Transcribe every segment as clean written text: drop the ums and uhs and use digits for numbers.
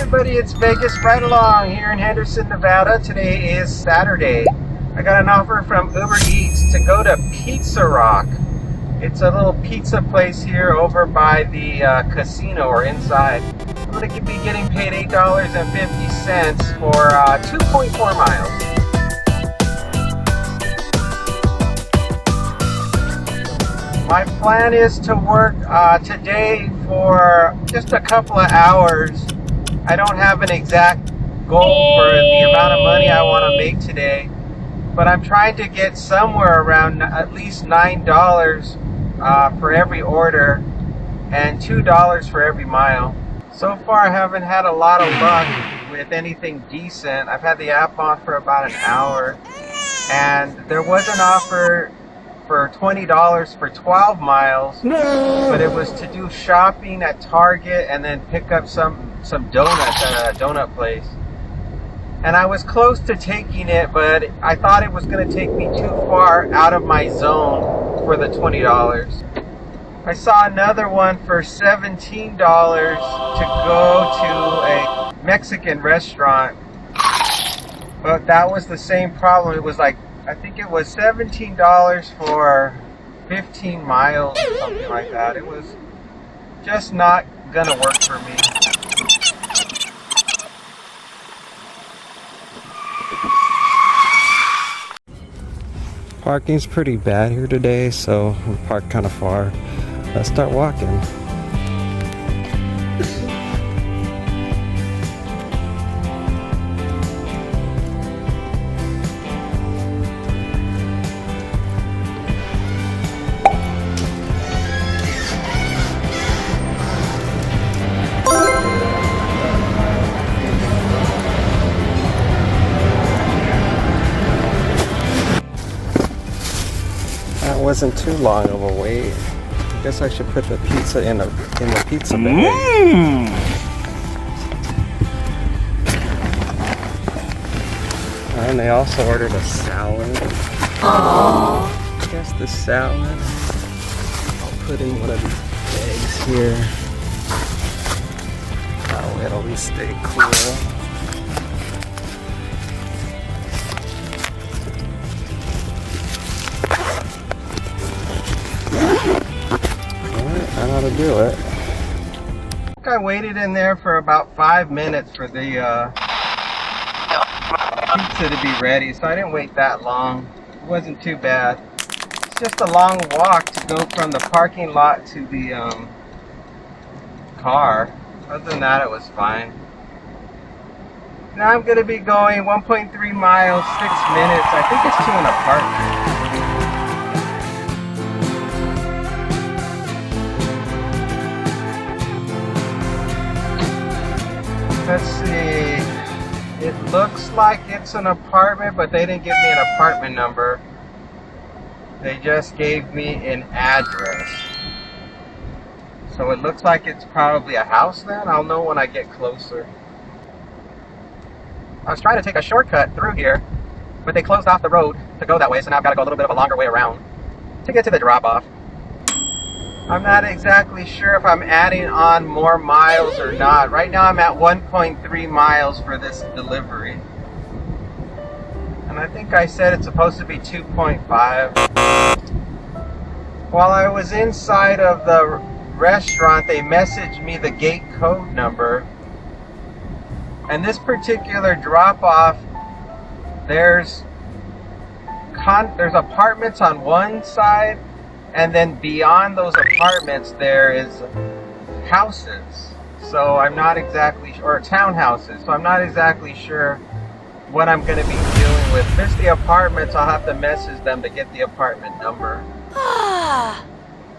everybody, it's Vegas Right Along here in Henderson, Nevada. Today is Saturday. I got an offer from UberEats to go to Pizza Rock. It's a little pizza place here over by the casino or inside. I'm going to be getting paid $8.50 for 2.4 miles. My plan is to work today for just a couple of hours. I don't have an exact goal for the amount of money I want to make today, but I'm trying to get somewhere around at least $9 for every order and $2 for every mile. So far I haven't had a lot of luck with anything decent. I've had the app on for about an hour, and there was an offer for $20 for 12 miles, but it was to do shopping at Target and then pick up some donuts at a donut place. And I was close to taking it, but I thought it was going to take me too far out of my zone for the $20. I saw another one for $17 to go to a Mexican restaurant, but that was the same problem. It was like, I think it was $17 for 15 miles, something like that. It was just not gonna work for me. Parking's pretty bad here today, so we parked kind of far. Let's start walking. That wasn't too long of a wait. I guess I should put the pizza in the pizza bag. And they also ordered a salad. I guess the salad I'll put in one of these bags here. That way it'll at least stay cool. I know how to do it. I waited in there for about 5 minutes for the pizza to be ready, so I didn't wait that long. It wasn't too bad. It's just a long walk to go from the parking lot to the car. Other than that, it was fine. Now I'm going to be going 1.3 miles, 6 minutes. I think it's to an apartment. Let's see, it looks like it's an apartment, but they didn't give me an apartment number. They just gave me an address. So it looks like it's probably a house then. I'll know when I get closer. I was trying to take a shortcut through here, but they closed off the road to go that way, so now I've got to go a little bit of a longer way around to get to the drop-off. I'm not exactly sure if I'm adding on more miles or not. Right now I'm at 1.3 miles for this delivery. And I think I said it's supposed to be 2.5. While I was inside of the restaurant, they messaged me the gate code number. And this particular drop-off, there's apartments on one side, and then beyond those apartments there is houses. So I'm not exactly sure, or townhouses. So I'm not exactly sure what I'm going to be dealing with. If it's the apartments, I'll have to message them to get the apartment number.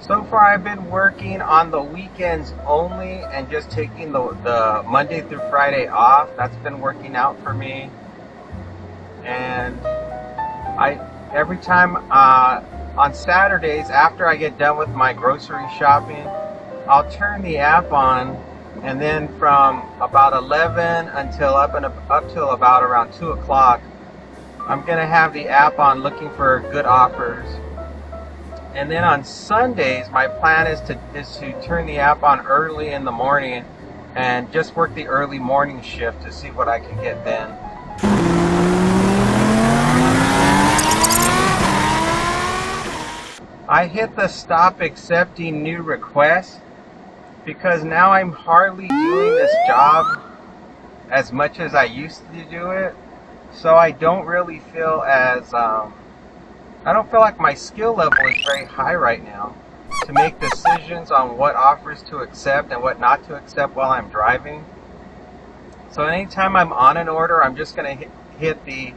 So far I've been working on the weekends only and just taking the Monday through Friday off. That's been working out for me. And every time on Saturdays, after I get done with my grocery shopping, I'll turn the app on, and then from about 11 until up till about around 2 o'clock, I'm gonna have the app on looking for good offers. And then on Sundays, my plan is to turn the app on early in the morning and just work the early morning shift to see what I can get then. I hit the stop accepting new requests because now I'm hardly doing this job as much as I used to do it. So I don't really feel as, I don't feel like my skill level is very high right now to make decisions on what offers to accept and what not to accept while I'm driving. So anytime I'm on an order, I'm just going to hit the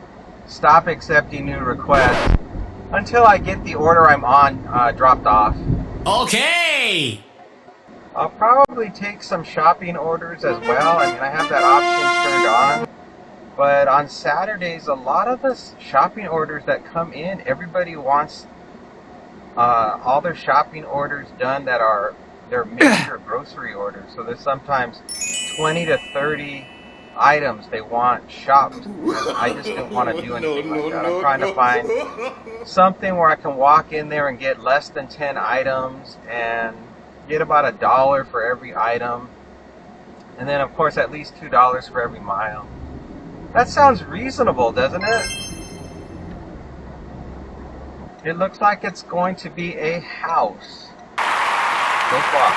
stop accepting new request until I get the order I'm on dropped off. Okay! I'll probably take some shopping orders as well. I mean, I have that option turned on. But on Saturdays, a lot of the shopping orders that come in, everybody wants all their shopping orders done that are their major grocery orders. So there's sometimes 20 to 30 items they want shopped. And I just don't want to do anything like that. I'm trying to find something where I can walk in there and get less than 10 items and get about $1 for every item. And then, of course, at least $2 for every mile. That sounds reasonable, doesn't it? It looks like it's going to be a house. So far.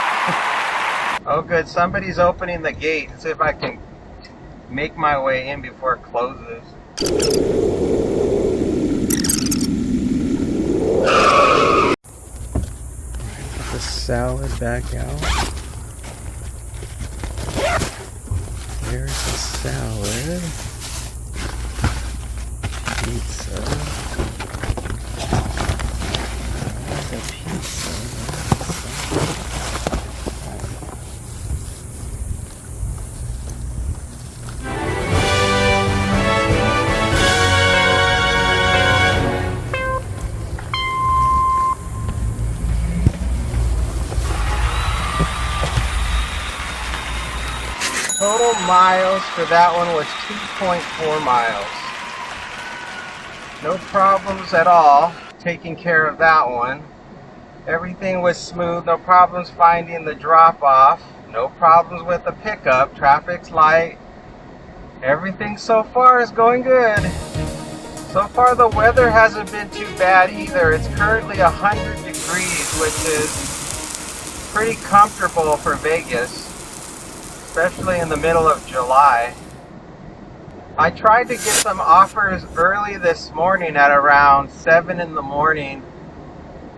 Oh good, somebody's opening the gate. Let's see if I can make my way in before it closes. Put the salad back out. There's the salad. Pizza. The pizza. Total miles for that one was 2.4 miles. No problems at all taking care of that one. Everything was smooth, no problems finding the drop-off, no problems with the pickup, traffic's light. Everything so far is going good. So far the weather hasn't been too bad either. It's currently 100 degrees, which is pretty comfortable for Vegas, especially in the middle of July. I tried to get some offers early this morning at around 7 in the morning,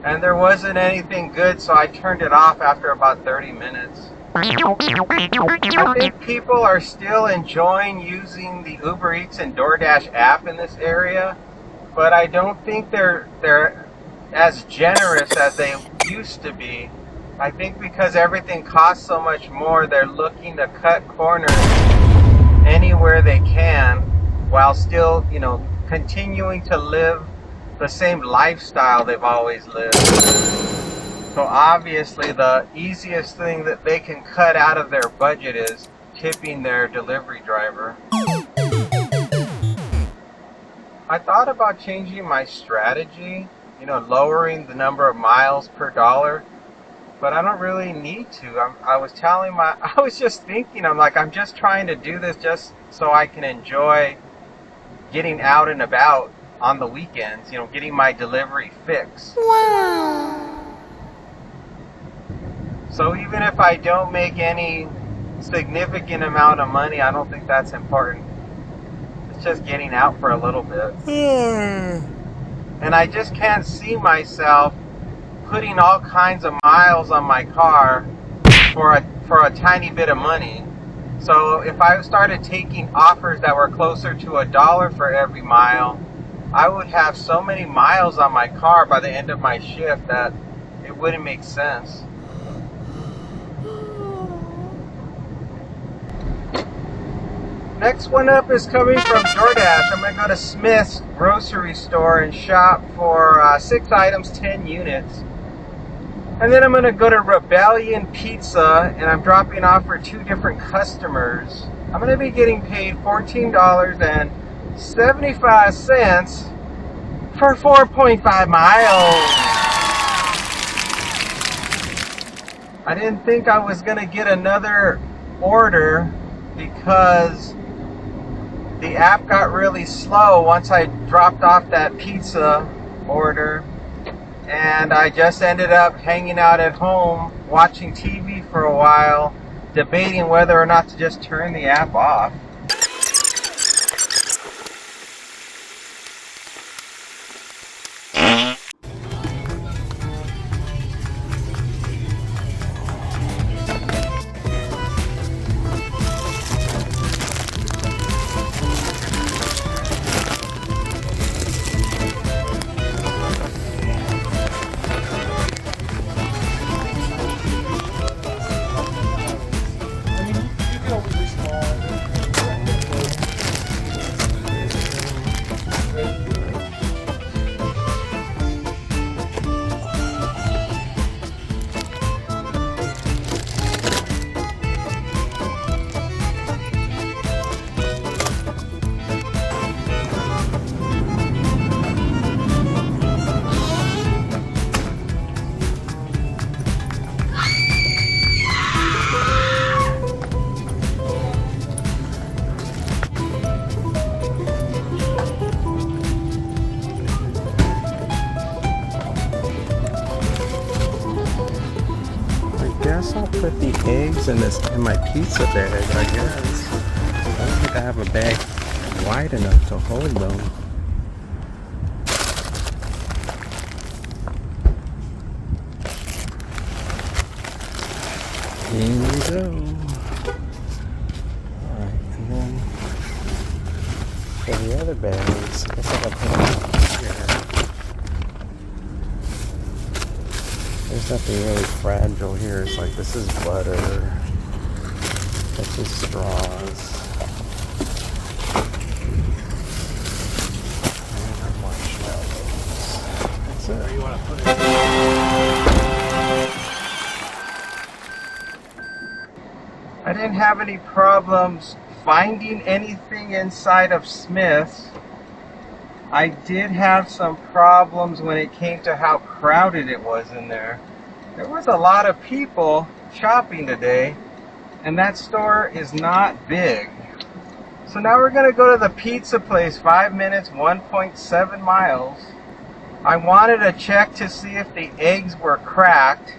and there wasn't anything good, so I turned it off after about 30 minutes. I think people are still enjoying using the UberEats and DoorDash app in this area, but I don't think they're as generous as they used to be. I think because everything costs so much more, they're looking to cut corners anywhere they can while still, continuing to live the same lifestyle they've always lived. So obviously the easiest thing that they can cut out of their budget is tipping their delivery driver. I thought about changing my strategy, lowering the number of miles per dollar. But I don't really need to. I was just thinking, I'm just trying to do this just so I can enjoy getting out and about on the weekends, getting my delivery fix. Wow. So even if I don't make any significant amount of money, I don't think that's important. It's just getting out for a little bit. And I just can't see myself putting all kinds of miles on my car for a tiny bit of money. So if I started taking offers that were closer to $1 for every mile, I would have so many miles on my car by the end of my shift that it wouldn't make sense. Next one up is coming from DoorDash. I'm going to go to Smith's grocery store and shop for 6 items, 10 units. And then I'm going to go to Rebellion Pizza, and I'm dropping off for 2 different customers. I'm going to be getting paid $14.75 for 4.5 miles. I didn't think I was going to get another order because the app got really slow once I dropped off that pizza order, and I just ended up hanging out at home watching TV for a while, debating whether or not to just turn the app off. I guess I'll put the eggs in my pizza bag, I guess. I don't think I have a bag wide enough to hold them. Here we go. Alright, and then for the other bags, I guess I gotta put them here. There's nothing really fragile here. It's like this is butter. This is straws. And our marshmallows. That's it. You want to put it? I didn't have any problems finding anything inside of Smith's. I did have some problems when it came to how crowded it was in there. There was a lot of people shopping today, and that store is not big. So now we're gonna go to the pizza place, 5 minutes, 1.7 miles. I wanted to check to see if the eggs were cracked,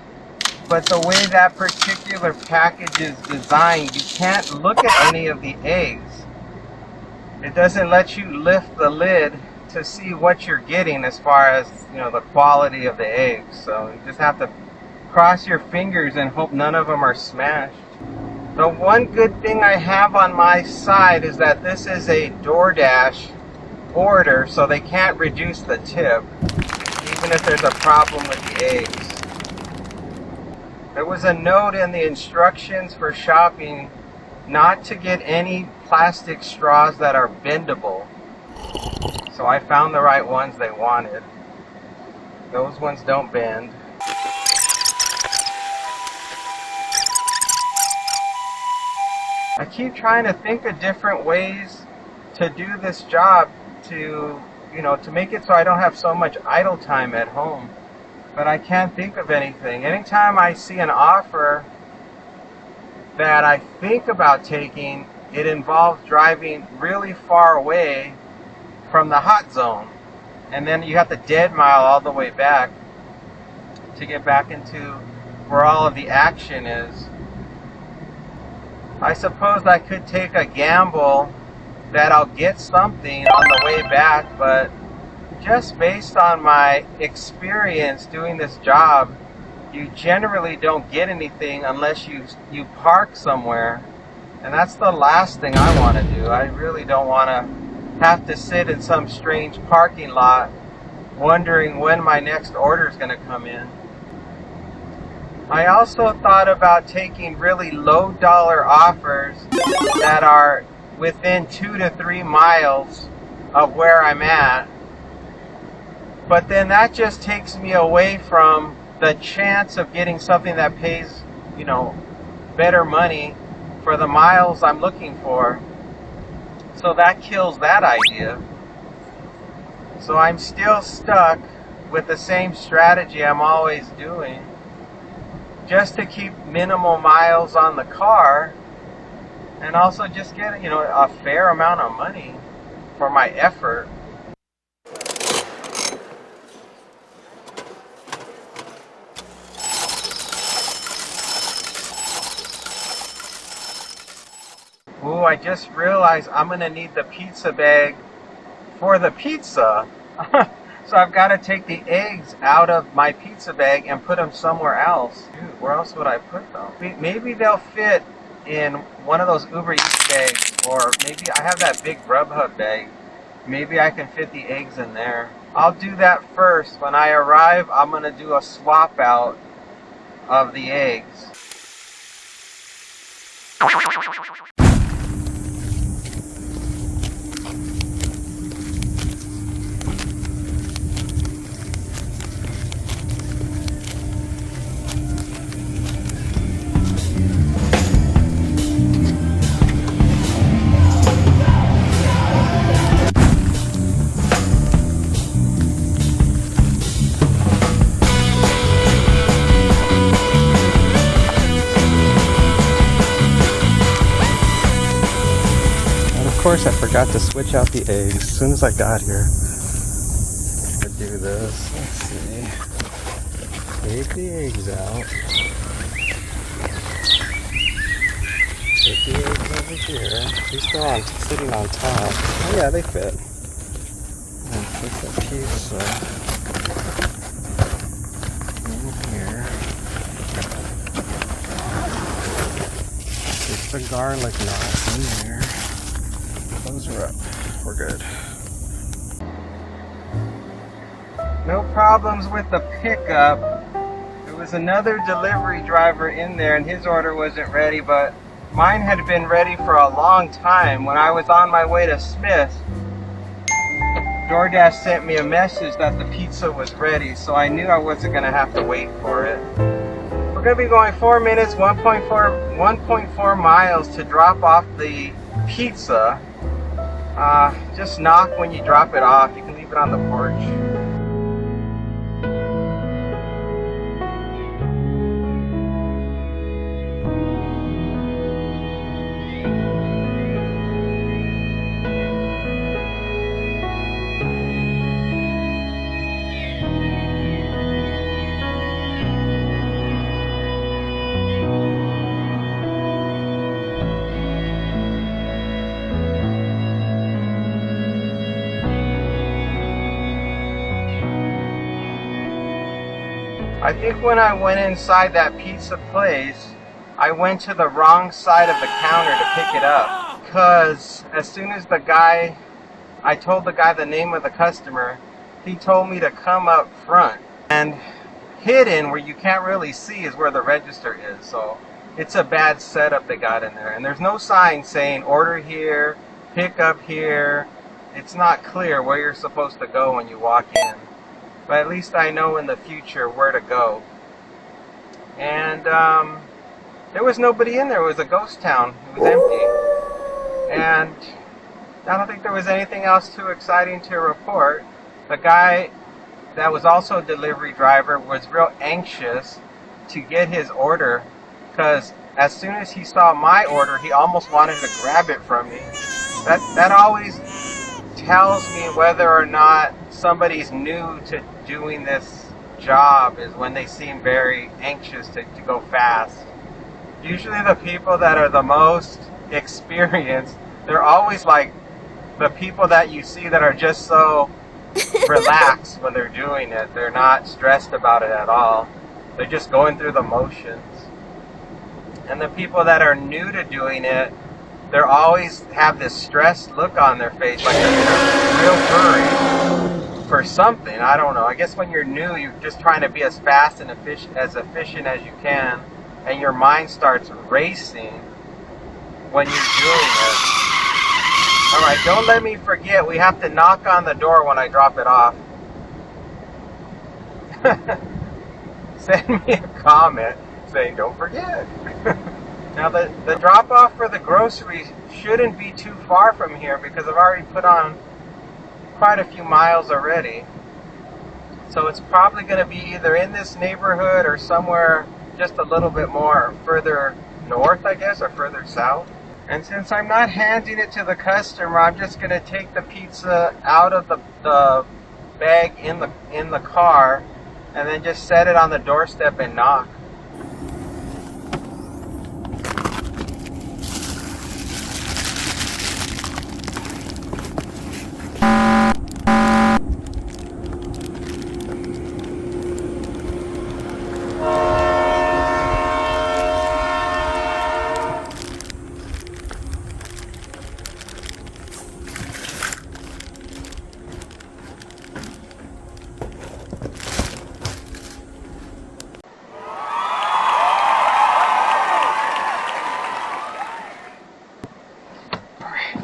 but the way that particular package is designed, you can't look at any of the eggs. It doesn't let you lift the lid to see what you're getting as far as, you know, the quality of the eggs. So you just have to cross your fingers and hope none of them are smashed. The one good thing I have on my side is that this is a DoorDash order, so they can't reduce the tip, even if there's a problem with the eggs. There was a note in the instructions for shopping not to get any plastic straws that are bendable. So I found the right ones they wanted. Those ones don't bend. I keep trying to think of different ways to do this job to, you know, to make it so I don't have so much idle time at home. But I can't think of anything. Anytime I see an offer that I think about taking, it involves driving really far away from the hot zone. And then you have to dead mile all the way back to get back into where all of the action is. I suppose I could take a gamble that I'll get something on the way back, but just based on my experience doing this job, you generally don't get anything unless you park somewhere. And that's the last thing I want to do. I really don't want to have to sit in some strange parking lot wondering when my next order is going to come in. I also thought about taking really low dollar offers that are within 2 to 3 miles of where I'm at. But then that just takes me away from the chance of getting something that pays, you know, better money for the miles I'm looking for. So that kills that idea. So I'm still stuck with the same strategy I'm always doing. Just to keep minimal miles on the car, and also just get, a fair amount of money for my effort. Ooh, I just realized I'm gonna need the pizza bag for the pizza. So I've got to take the eggs out of my pizza bag and put them somewhere else. Dude, where else would I put them? Maybe they'll fit in one of those UberEats bags, or maybe I have that big Grubhub bag. Maybe I can fit the eggs in there. I'll do that first. When I arrive, I'm gonna do a swap out of the eggs. Of course, I forgot to switch out the eggs as soon as I got here. To do this, let's see. Take the eggs out. Take the eggs over here. These still sitting on top. Oh yeah, they fit. And put the pizza in here. Keep the garlic knots in there. Those are up. We're good. No problems with the pickup. There was another delivery driver in there and his order wasn't ready, but mine had been ready for a long time. When I was on my way to Smith, DoorDash sent me a message that the pizza was ready, so I knew I wasn't going to have to wait for it. We're going to be going 4 minutes, 1.4 miles to drop off the pizza. Just knock when you drop it off. You can leave it on the porch. I think when I went inside that pizza place, I went to the wrong side of the counter to pick it up. Because as soon as I told the guy the name of the customer, he told me to come up front. And hidden where you can't really see is where the register is. So it's a bad setup they got in there. And there's no sign saying order here, pick up here. It's not clear where you're supposed to go when you walk in. But at least I know in the future where to go. And there was nobody in there. It was a ghost town. It was empty. And I don't think there was anything else too exciting to report. The guy that was also a delivery driver was real anxious to get his order, because as soon as he saw my order, he almost wanted to grab it from me. That always tells me whether or not somebody's new to doing this job, is when they seem very anxious to go fast. Usually the people that are the most experienced, they're always like the people that you see that are just so relaxed when they're doing it. They're not stressed about it at all. They're just going through the motions. And the people that are new to doing it, they always have this stressed look on their face, like they're in a real hurry for something. I don't know. I guess when you're new, you're just trying to be as fast and efficient as you can, and your mind starts racing when you're doing it. All right, don't let me forget. We have to knock on the door when I drop it off. Send me a comment saying, don't forget. Now, the drop-off for the groceries shouldn't be too far from here, because I've already put on quite a few miles already. So it's probably going to be either in this neighborhood or somewhere just a little bit more further north, I guess, or further south. And since I'm not handing it to the customer, I'm just going to take the pizza out of the bag in the car and then just set it on the doorstep and knock.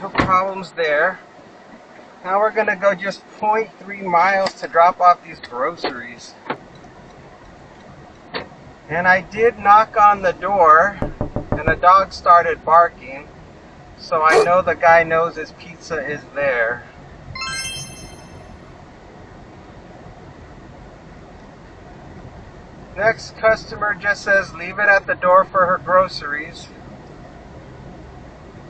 No problems there. Now we're gonna go just 0.3 miles to drop off these groceries. And I did knock on the door and the dog started barking. So I know the guy knows his pizza is there. Next customer just says leave it at the door for her groceries.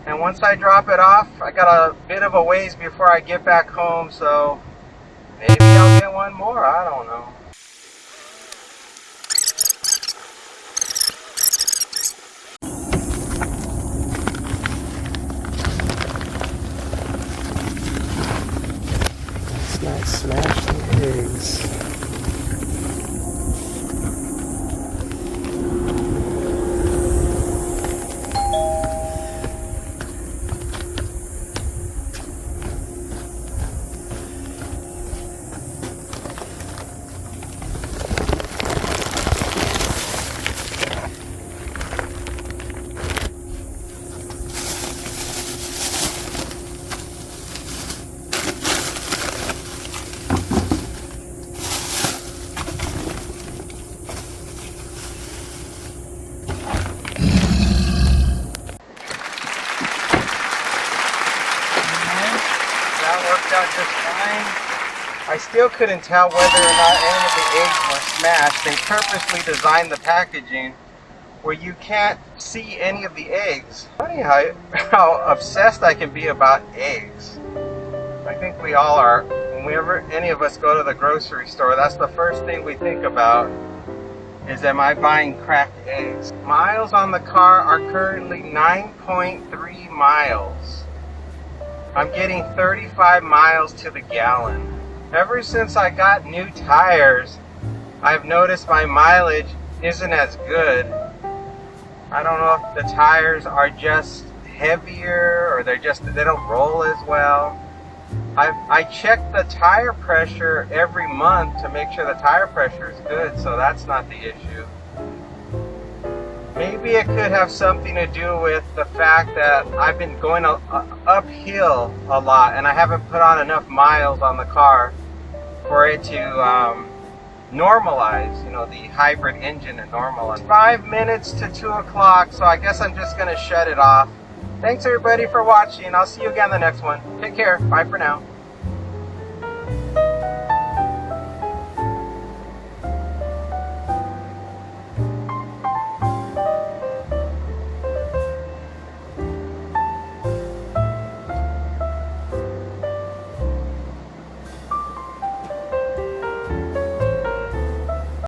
And once I drop it off, I got a bit of a ways before I get back home, so maybe I'll get one more, I don't know. Smash the eggs. Out just fine. I still couldn't tell whether or not any of the eggs were smashed. They purposely designed the packaging where you can't see any of the eggs. Funny how obsessed I can be about eggs. I think we all are. Whenever any of us go to the grocery store, that's the first thing we think about is, am I buying cracked eggs? Miles on the car are currently 9.3 miles. I'm getting 35 miles to the gallon. Ever since I got new tires, I've noticed my mileage isn't as good. I don't know if the tires are just heavier or they don't roll as well. I check the tire pressure every month to make sure the tire pressure is good, so that's not the issue. Maybe it could have something to do with the fact that I've been going uphill a lot and I haven't put on enough miles on the car for it to normalize, the hybrid engine and normalize. It's 5 minutes to 2 o'clock, so I guess I'm just going to shut it off. Thanks everybody for watching. I'll see you again in the next one. Take care. Bye for now.